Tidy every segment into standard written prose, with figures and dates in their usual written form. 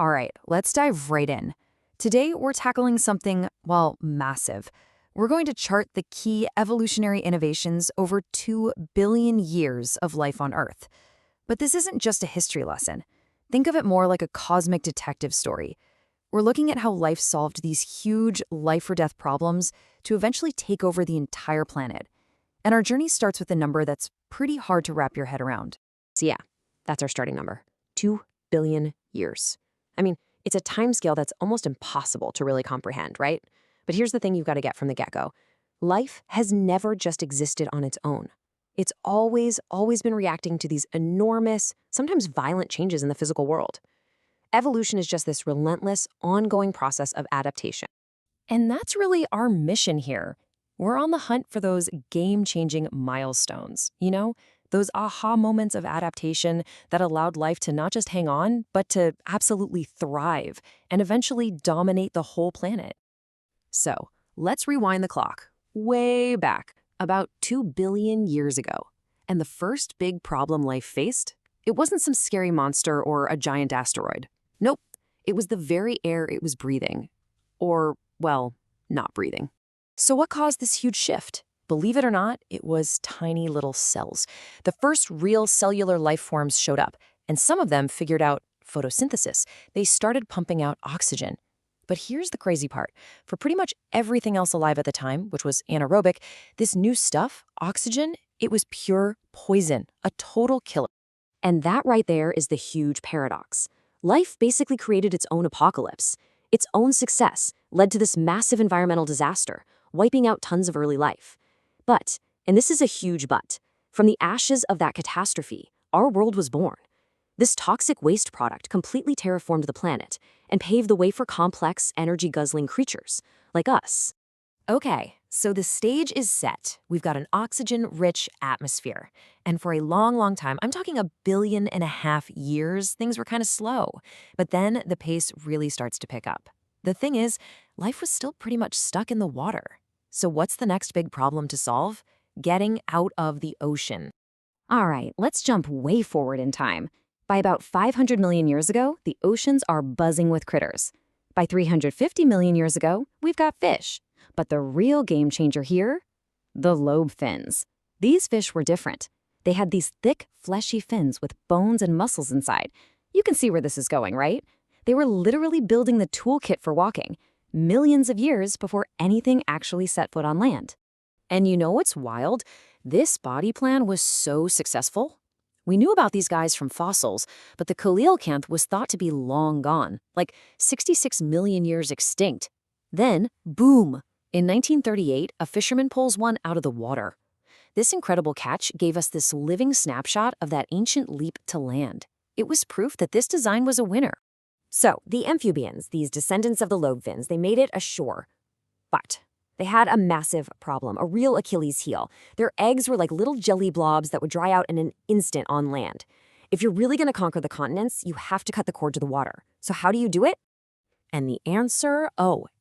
All right, let's dive right in. Today, we're tackling something, well, massive. We're going to chart the key evolutionary innovations over 2 billion years of life on Earth. But this isn't just a history lesson. Think of it more like a cosmic detective story. We're looking at how life solved these huge life-or-death problems to eventually take over the entire planet. And our journey starts with a number that's pretty hard to wrap your head around. So yeah, that's our starting number, 2 billion years. I mean, it's a timescale that's almost impossible to really comprehend, right? But here's the thing you've got to get from the get-go. Life has never just existed on its own. It's always been reacting to these enormous, sometimes violent changes in the physical world. Evolution is just this relentless, ongoing process of adaptation. And that's really our mission here. We're on the hunt for those game-changing milestones, those aha moments of adaptation that allowed life to not just hang on, but to absolutely thrive and eventually dominate the whole planet. So, let's rewind the clock, way back, about 2 billion years ago. And the first big problem life faced, it wasn't some scary monster or a giant asteroid. Nope, it was the very air it was breathing. Or, well, not breathing. So what caused this huge shift? Believe it or not, it was tiny little cells. The first real cellular life forms showed up, and some of them figured out photosynthesis. They started pumping out oxygen. But here's the crazy part. For pretty much everything else alive at the time, which was anaerobic, this new stuff, oxygen, it was pure poison, a total killer. And that right there is the huge paradox. Life basically created its own apocalypse. Its own success led to this massive environmental disaster, wiping out tons of early life. But, and this is a huge but, from the ashes of that catastrophe, our world was born. This toxic waste product completely terraformed the planet and paved the way for complex, energy-guzzling creatures, like us. Okay, so the stage is set. We've got an oxygen-rich atmosphere. And for a long time, I'm talking 1.5 billion years, things were kind of slow. But then the pace really starts to pick up. The thing is, life was still pretty much stuck in the water. So what's the next big problem to solve? Getting out of the ocean. All right, let's jump way forward in time. By about 500 million years ago, the oceans are buzzing with critters. By 350 million years ago, we've got fish. But the real game changer here? The lobe fins. These fish were different. They had these thick, fleshy fins with bones and muscles inside. You can see where this is going, right? They were literally building the toolkit for walking, millions of years before anything actually set foot on land. And you know what's wild? This body plan was so successful. We knew about these guys from fossils, but the coelacanth was thought to be long gone, like 66 million years extinct. Then, boom! In 1938, a fisherman pulls one out of the water. This incredible catch gave us this living snapshot of that ancient leap to land. It was proof that this design was a winner. So, the amphibians, these descendants of the lobefins, they made it ashore. But they had a massive problem, a real Achilles heel. Their eggs were like little jelly blobs that would dry out in an instant on land. If you're really going to conquer the continents, you have to cut the cord to the water. So how do you do it? And the answer,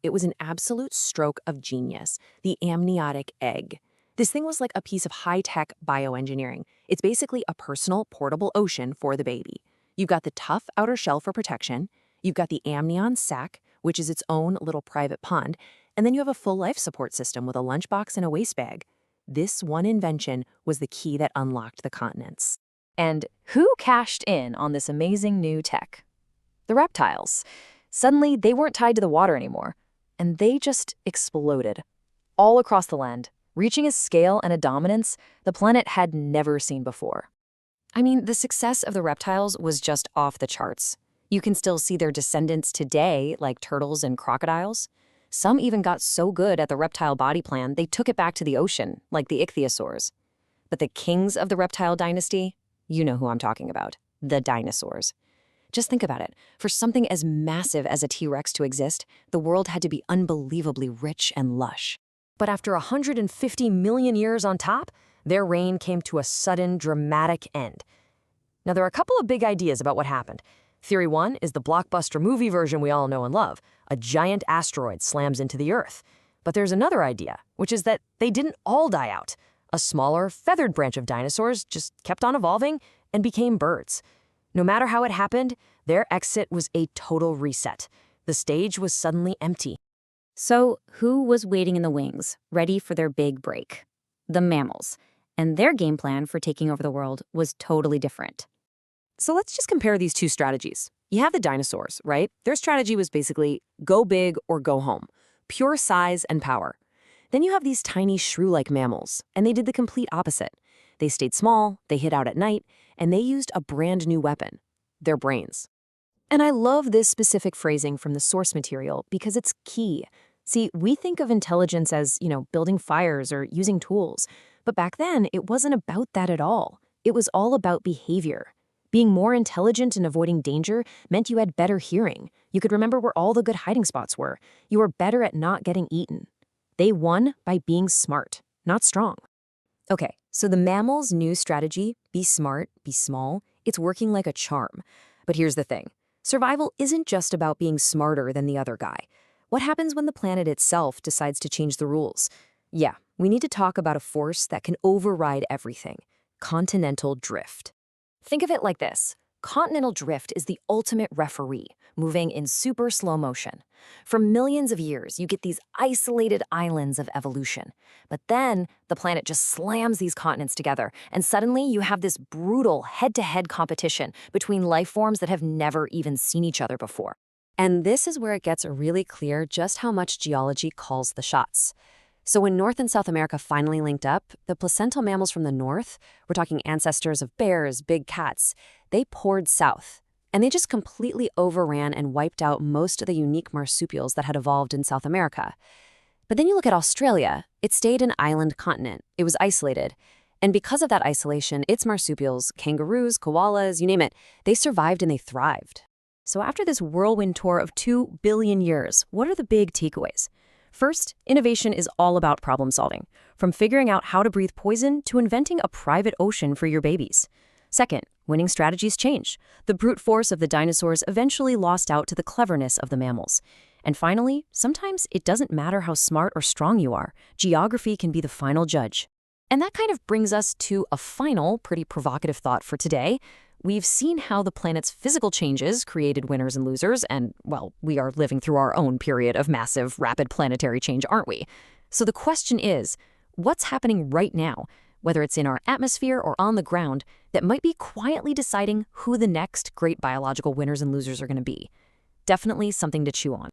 it was an absolute stroke of genius, the amniotic egg. This thing was like a piece of high-tech bioengineering. It's basically a personal, portable ocean for the baby. You've got the tough outer shell for protection, you've got the amnion sac, which is its own little private pond, and then you have a full life support system with a lunchbox and a waste bag. This one invention was the key that unlocked the continents. And who cashed in on this amazing new tech? The reptiles. Suddenly, they weren't tied to the water anymore, and they just exploded. All across the land, reaching a scale and a dominance the planet had never seen before. I mean, the success of the reptiles was just off the charts. You can still see their descendants today, like turtles and crocodiles. Some even got so good at the reptile body plan, they took it back to the ocean, like the ichthyosaurs. But the kings of the reptile dynasty, you know who I'm talking about, the dinosaurs. Just think about it. For something as massive as a T-Rex to exist, the world had to be unbelievably rich and lush. But after 150 million years on top, their reign came to a sudden, dramatic end. Now, there are a couple of big ideas about what happened. Theory one is the blockbuster movie version we all know and love. A giant asteroid slams into the Earth. But there's another idea, which is that they didn't all die out. A smaller, feathered branch of dinosaurs just kept on evolving and became birds. No matter how it happened, Their exit was a total reset. The stage was suddenly empty. So, who was waiting in the wings, ready for their big break? The mammals. And their game plan for taking over the world was totally different. So let's just compare these two strategies. You have the dinosaurs, right? Their strategy was basically go big or go home. Pure size and power. Then you have these tiny shrew-like mammals, and they did the complete opposite. They stayed small, they hid out at night, and they used a brand new weapon, their brains. And I love this specific phrasing from the source material because it's key. See, we think of intelligence as, building fires or using tools. But back then, it wasn't about that at all. It was all about behavior. Being more intelligent and avoiding danger meant you had better hearing. You could remember where all the good hiding spots were. You were better at not getting eaten. They won by being smart, not strong. Okay, so the mammals' new strategy, be smart, be small, it's working like a charm. But here's the thing. Survival isn't just about being smarter than the other guy. What happens when the planet itself decides to change the rules? Yeah, we need to talk about a force that can override everything: continental drift. Think of it like this. Continental drift is the ultimate referee, moving in super slow motion. For millions of years, you get these isolated islands of evolution. But then, the planet just slams these continents together, and suddenly you have this brutal head-to-head competition between life forms that have never even seen each other before. And this is where it gets really clear just how much geology calls the shots. So when North and South America finally linked up, the placental mammals from the north, we're talking ancestors of bears, big cats, they poured south. And they just completely overran and wiped out most of the unique marsupials that had evolved in South America. But then you look at Australia, it stayed an island continent. It was isolated. And because of that isolation, its marsupials, kangaroos, koalas, you name it, they survived and they thrived. So after this whirlwind tour of 2 billion years, what are the big takeaways? First, innovation is all about problem solving, from figuring out how to breathe poison to inventing a private ocean for your babies. Second, winning strategies change. The brute force of the dinosaurs eventually lost out to the cleverness of the mammals. And finally, sometimes it doesn't matter how smart or strong you are. Geography can be the final judge. And that kind of brings us to a final, pretty provocative thought for today. We've seen how the planet's physical changes created winners and losers, and, well, we are living through our own period of massive, rapid planetary change, aren't we? So the question is, what's happening right now, whether it's in our atmosphere or on the ground, that might be quietly deciding who the next great biological winners and losers are going to be? Definitely something to chew on.